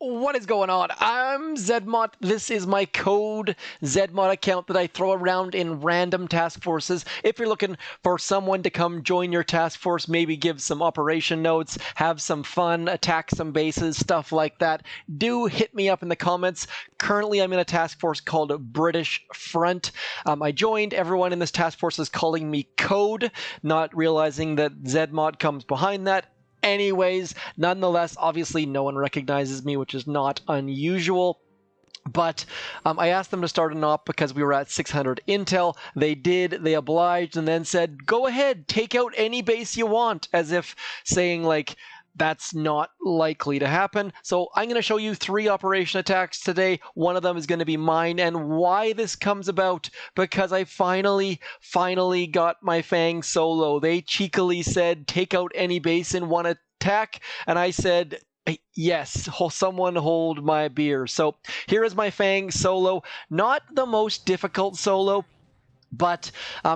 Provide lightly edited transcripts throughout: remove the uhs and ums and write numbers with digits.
What is going on? I'm zmot. This is my code zmot account that I throw around in random task forces. If you're looking for someone to come join your task force, maybe give some operation notes, have some fun, attack some bases, stuff like that, do hit me up in the comments. Currently, I'm in a task force called British Front. I joined. Everyone in this task force is calling me Code, not realizing that zmot comes behind that. Anyways, nonetheless, obviously no one recognizes me, which is not unusual. But I asked them to start an op because we were at 600 intel. They did, they obliged, and then said, go ahead, take out any base you want, as if saying, like, that's not likely to happen. So I'm going to show you 3 operation attacks today. One of them is going to be mine, and why this comes about, because I finally got my Fang Solo. They cheekily said, take out any base in one attack, and I said, yes, someone hold my beer. So here is my Fang Solo. Not the most difficult solo, but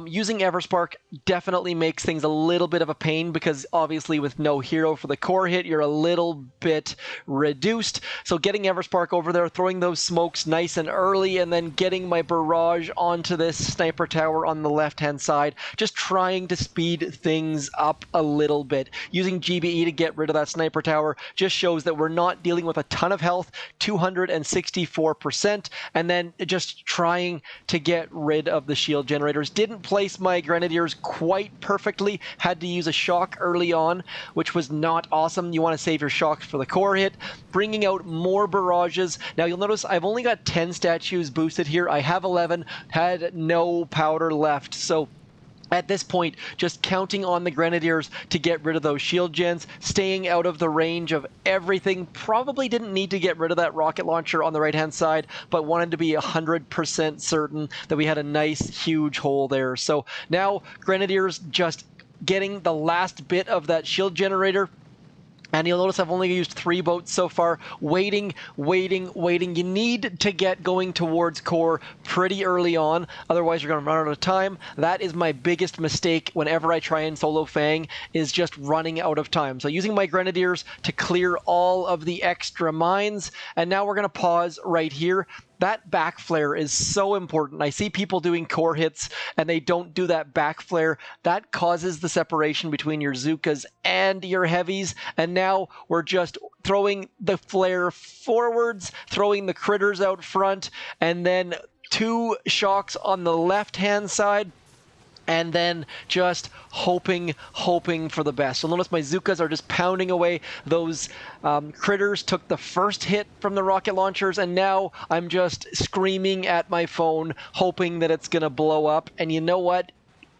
using Everspark definitely makes things a little bit of a pain because obviously with no hero for the core hit, you're a little bit reduced. So getting Everspark over there, throwing those smokes nice and early, and then getting my barrage onto this sniper tower on the left-hand side, just trying to speed things up a little bit. Using GBE to get rid of that sniper tower just shows that we're not dealing with a ton of health, 264%, and then just trying to get rid of the shield generators. Didn't place my grenadiers quite perfectly, had to use a shock early on, which was not awesome. You want to save your shocks for the core hit. Bringing out more barrages. Now you'll notice I've only got 10 statues boosted here. I have 11, had no powder left, so at this point, just counting on the Grenadiers to get rid of those shield gens, staying out of the range of everything. Probably didn't need to get rid of that rocket launcher on the right-hand side, but wanted to be 100% certain that we had a nice, huge hole there. So now Grenadiers just getting the last bit of that shield generator. And you'll notice I've only used 3 boats so far. Waiting. You need to get going towards core pretty early on, otherwise you're going to run out of time. That is my biggest mistake whenever I try and solo Fang, is just running out of time. So using my Grenadiers to clear all of the extra mines, and now we're going to pause right here. That back flare is so important. I see people doing core hits and they don't do that back flare. That causes the separation between your Zookas and your heavies. And now we're just throwing the flare forwards, throwing the critters out front, and then 2 shocks on the left-hand side. And then just hoping for the best. So notice my Zookas are just pounding away. Those critters took the first hit from the rocket launchers, and now I'm just screaming at my phone, hoping that it's going to blow up. And you know what?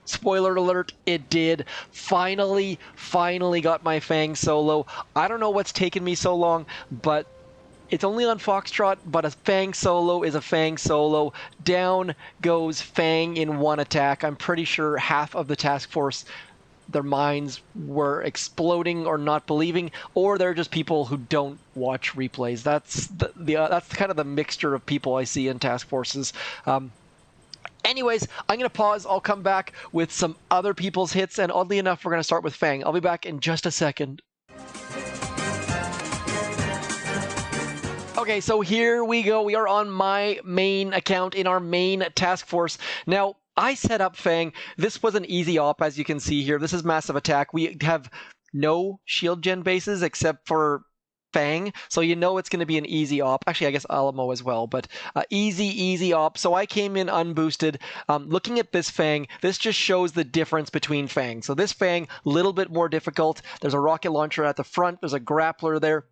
Spoiler alert, it did. Finally got my Fang Solo. I don't know what's taken me so long, but it's only on Foxtrot, but a Fang Solo is a Fang Solo. Down goes Fang in one attack. I'm pretty sure half of the task force, their minds were exploding or not believing, or they're just people who don't watch replays. That's that's kind of the mixture of people I see in task forces. Anyways, I'm going to pause. I'll come back with some other people's hits, and oddly enough, we're going to start with Fang. I'll be back in just a second. Okay, so here we go. We are on my main account in our main task force. Now, I set up Fang. This was an easy op, as you can see here. This is massive attack. We have no shield gen bases except for Fang, so you know it's going to be an easy op. Actually, I guess Alamo as well, but easy op. So I came in unboosted. Looking at this Fang, this just shows the difference between Fang. So this Fang, a little bit more difficult. There's a rocket launcher at the front. There's a grappler there.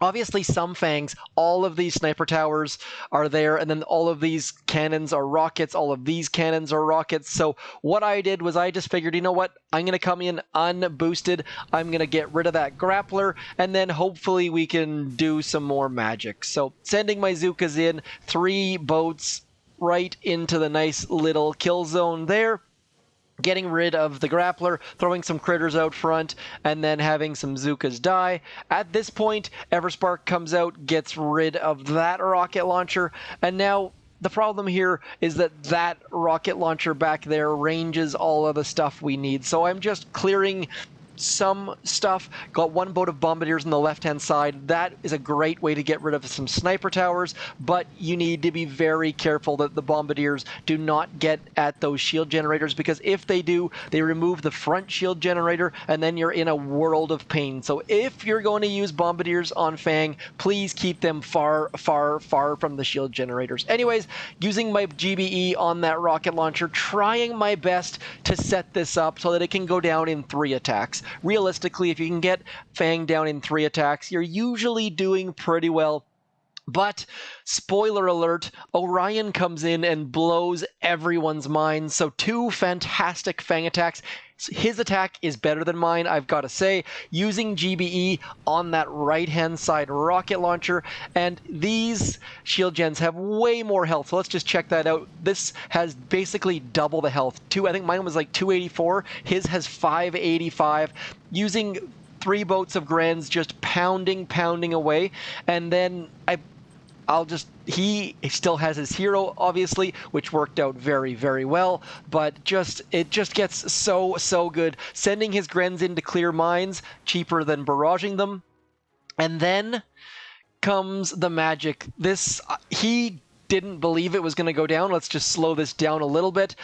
Obviously, some Fangs, all of these sniper towers are there, and then all of these cannons are rockets, all of these cannons are rockets. So what I did was I just figured, you know what, I'm going to come in unboosted, I'm going to get rid of that grappler, and then hopefully we can do some more magic. So sending my Zookas in, 3 boats right into the nice little kill zone there. Getting rid of the grappler, throwing some critters out front, and then having some Zookas die. At this point, Everspark comes out, gets rid of that rocket launcher, and now the problem here is that that rocket launcher back there ranges all of the stuff we need. So I'm just clearing some stuff. Got one boat of bombardiers on the left-hand side. That is a great way to get rid of some sniper towers, but you need to be very careful that the bombardiers do not get at those shield generators, because if they do, they remove the front shield generator, and then you're in a world of pain. So if you're going to use bombardiers on Fang, please keep them far, far, far from the shield generators. Anyways, using my GBE on that rocket launcher, trying my best to set this up so that it can go down in 3 attacks. Realistically, if you can get Fang down in 3 attacks, you're usually doing pretty well. But, spoiler alert, Orion comes in and blows everyone's minds. So 2 fantastic Fang attacks. His attack is better than mine, I've got to say, using GBE on that right-hand side rocket launcher. And these shield gens have way more health, so let's just check that out. This has basically double the health. I think mine was like 284. His has 585. Using 3 boats of Grens, just pounding away. And then he still has his hero, obviously, which worked out very, very well, but it just gets so good. Sending his Grens in to clear mines, cheaper than barraging them. And then comes the magic. He didn't believe it was going to go down. Let's just slow this down a little bit.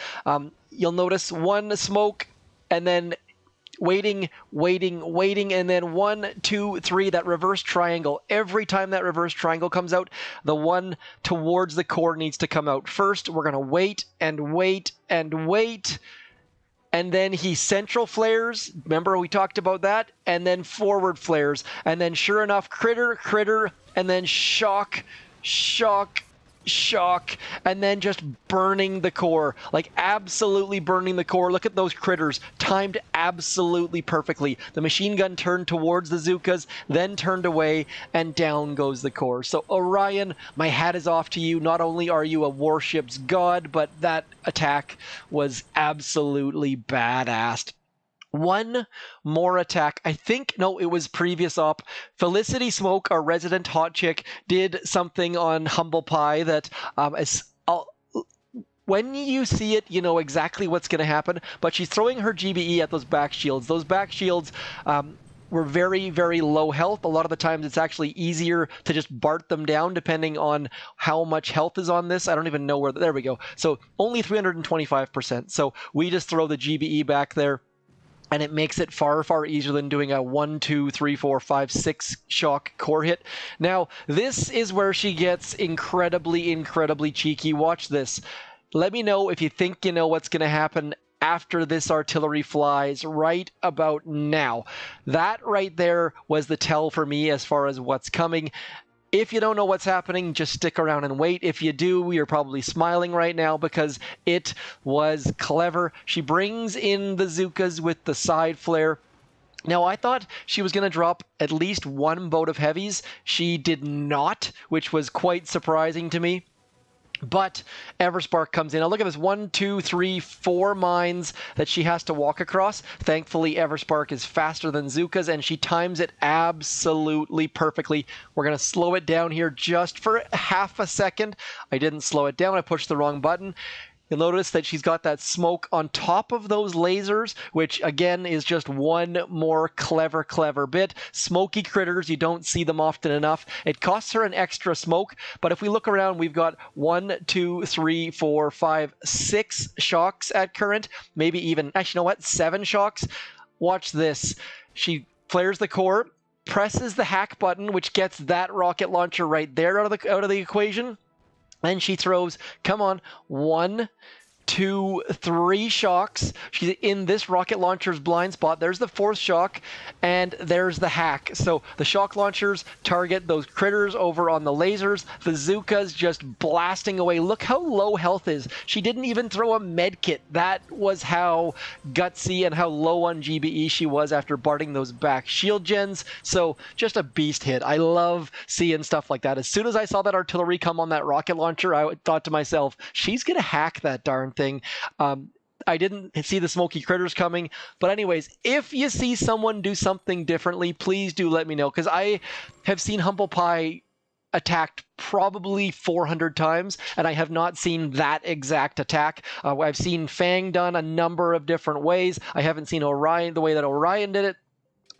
You'll notice 1 smoke, and then waiting, and then 1, 2, 3, that reverse triangle. Every time that reverse triangle comes out, the one towards the core needs to come out first. We're going to wait, and then he central flares. Remember we talked about that? And then forward flares. And then sure enough, critter, and then shock, and then just burning the core, like absolutely burning the core. Look at those critters, timed absolutely perfectly. The machine gun turned towards the Zookas, then turned away, and down goes the core. So Orion, my hat is off to you. Not only are you a warship's god, but that attack was absolutely badass. 1 more attack. I think, no, it was previous op. Felicity Smoke, our resident hot chick, did something on Humble Pie that when you see it, you know exactly what's going to happen, but she's throwing her GBE at those back shields. Those back shields were very, very low health. A lot of the times it's actually easier to just BART them down depending on how much health is on this. I don't even know where, there we go. So only 325%. So we just throw the GBE back there, and it makes it far, far easier than doing a 1, 2, 3, 4, 5, 6 shock core hit. Now, this is where she gets incredibly cheeky. Watch this. Let me know if you think you know what's going to happen after this artillery flies right about now. That right there was the tell for me as far as what's coming. If you don't know what's happening, just stick around and wait. If you do, you're probably smiling right now because it was clever. She brings in the Zookas with the side flare. Now, I thought she was going to drop at least 1 boat of heavies. She did not, which was quite surprising to me. But Everspark comes in. Now look at this, 1, 2, 3, 4 mines that she has to walk across. Thankfully, Everspark is faster than Zookas, and she times it absolutely perfectly. We're going to slow it down here just for half a second. I didn't slow it down. I pushed the wrong button. You'll notice that she's got that smoke on top of those lasers, which again is just 1 more clever bit. Smoky critters, you don't see them often enough. It costs her an extra smoke, but if we look around, we've got 1, 2, 3, 4, 5, 6 shocks at current. Maybe even, actually, you know what? 7 shocks. Watch this. She flares the core, presses the hack button, which gets that rocket launcher right there out of the equation. Then she throws, come on, 1, 2, 3 shocks. She's in this rocket launcher's blind spot. There's the 4th shock, and there's the hack. So the shock launchers target those critters over on the lasers. The Zookas just blasting away. Look how low health is. She didn't even throw a med kit. That was how gutsy and how low on GBE she was after barting those back shield gens. So just a beast hit. I love seeing stuff like that. As soon as I saw that artillery come on that rocket launcher, I thought to myself, she's going to hack that darn thing. I didn't see the smoky critters coming, but anyways, if you see someone do something differently, please do let me know, because I have seen Humble Pie attacked probably 400 times, and I have not seen that exact attack. I've seen Fang done a number of different ways. I haven't seen Orion the way that Orion did it.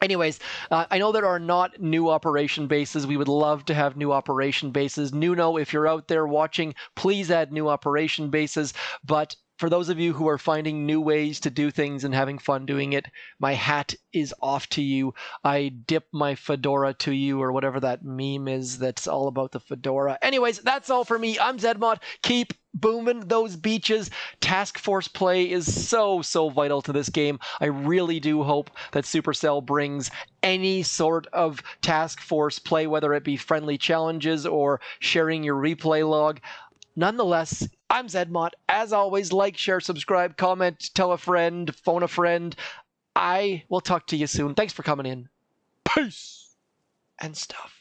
Anyways, I know there are not new operation bases. We would love to have new operation bases. Nuno, if you're out there watching, please add new operation bases. But for those of you who are finding new ways to do things and having fun doing it, my hat is off to you. I dip my fedora to you, or whatever that meme is that's all about the fedora. Anyways, that's all for me. I'm zmot. Keep booming those beaches. Task Force play is so vital to this game. I really do hope that Supercell brings any sort of Task Force play, whether it be friendly challenges or sharing your replay log. Nonetheless, I'm zmot. As always, like, share, subscribe, comment, tell a friend, phone a friend. I will talk to you soon. Thanks for coming in. Peace and stuff.